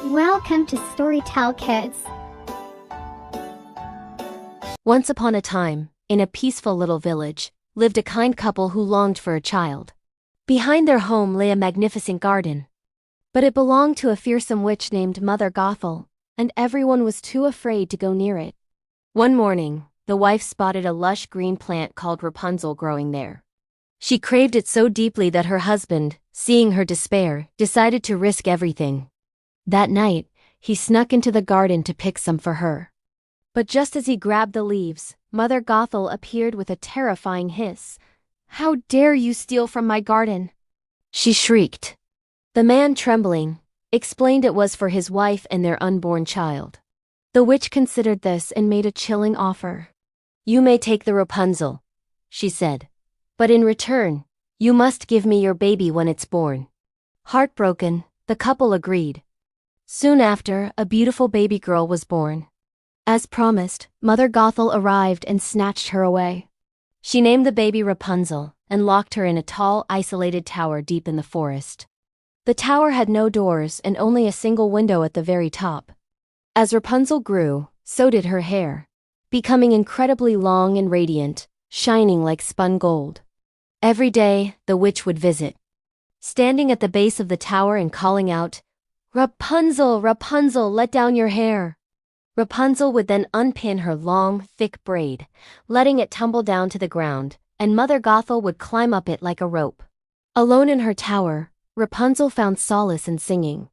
Welcome to Storytell Kids. Once upon a time, in a peaceful little village, lived a kind couple who longed for a child. Behind their home lay a magnificent garden. But it belonged to a fearsome witch named Mother Gothel, and everyone was too afraid to go near it. One morning, the wife spotted a lush green plant called Rapunzel growing there. She craved it so deeply that her husband, seeing her despair, decided to risk everything. That night, he snuck into the garden to pick some for her. But just as he grabbed the leaves, Mother Gothel appeared with a terrifying hiss. "How dare you steal from my garden?" she shrieked. The man, trembling, explained it was for his wife and their unborn child. The witch considered this and made a chilling offer. "You may take the Rapunzel," she said. "But in return, you must give me your baby when it's born." Heartbroken, the couple agreed. Soon after, a beautiful baby girl was born. As promised, Mother Gothel arrived and snatched her away. She named the baby Rapunzel and locked her in a tall, isolated tower deep in the forest. The tower had no doors and only a single window at the very top. As Rapunzel grew, so did her hair, becoming incredibly long and radiant, shining like spun gold. Every day, the witch would visit, standing at the base of the tower and calling out, "Rapunzel, Rapunzel, let down your hair." Rapunzel would then unpin her long, thick braid, letting it tumble down to the ground, and Mother Gothel would climb up it like a rope. Alone in her tower, Rapunzel found solace in singing.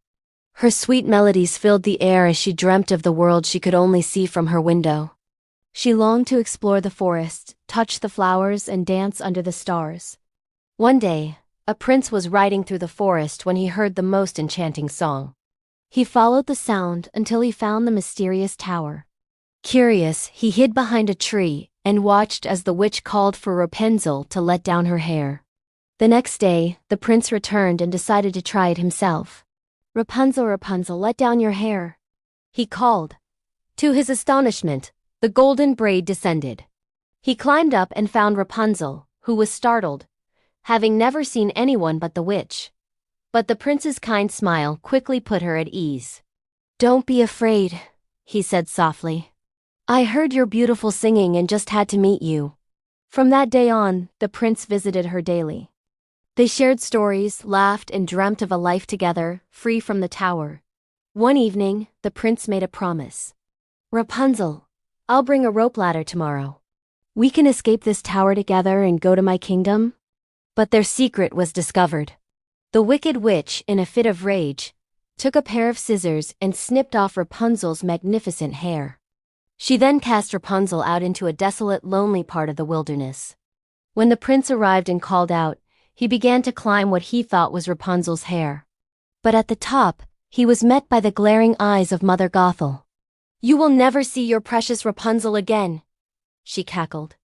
Her sweet melodies filled the air as she dreamt of the world she could only see from her window. She longed to explore the forest, touch the flowers, and dance under the stars. One day, a prince was riding through the forest when he heard the most enchanting song. He followed the sound until he found the mysterious tower. Curious, he hid behind a tree and watched as the witch called for Rapunzel to let down her hair. The next day, the prince returned and decided to try it himself. "Rapunzel, Rapunzel, let down your hair," he called. To his astonishment, the golden braid descended. He climbed up and found Rapunzel, who was startled, having never seen anyone but the witch. But the prince's kind smile quickly put her at ease. "Don't be afraid," he said softly. "I heard your beautiful singing and just had to meet you." From that day on, the prince visited her daily. They shared stories, laughed, and dreamt of a life together, free from the tower. One evening, the prince made a promise. "Rapunzel, I'll bring a rope ladder tomorrow. We can escape this tower together and go to my kingdom." But their secret was discovered. The wicked witch, in a fit of rage, took a pair of scissors and snipped off Rapunzel's magnificent hair. She then cast Rapunzel out into a desolate, lonely part of the wilderness. When the prince arrived and called out, he began to climb what he thought was Rapunzel's hair. But at the top, he was met by the glaring eyes of Mother Gothel. "You will never see your precious Rapunzel again," she cackled.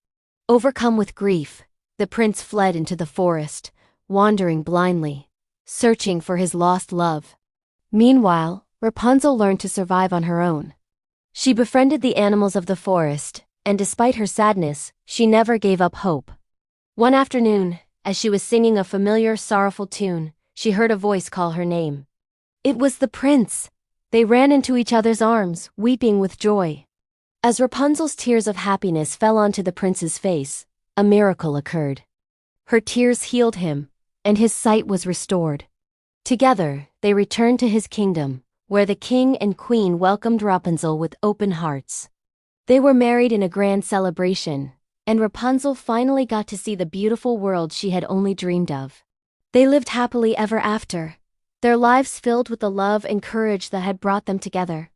Overcome with grief, the prince fled into the forest, wandering blindly, searching for his lost love. Meanwhile, Rapunzel learned to survive on her own. She befriended the animals of the forest, and despite her sadness, she never gave up hope. One afternoon, as she was singing a familiar, sorrowful tune, she heard a voice call her name. It was the prince. They ran into each other's arms, weeping with joy. As Rapunzel's tears of happiness fell onto the prince's face, a miracle occurred. Her tears healed him, and his sight was restored. Together, they returned to his kingdom, where the king and queen welcomed Rapunzel with open hearts. They were married in a grand celebration, and Rapunzel finally got to see the beautiful world she had only dreamed of. They lived happily ever after, their lives filled with the love and courage that had brought them together.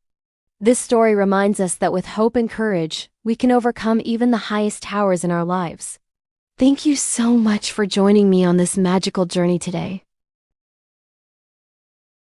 This story reminds us that with hope and courage, we can overcome even the highest towers in our lives. Thank you so much for joining me on this magical journey today.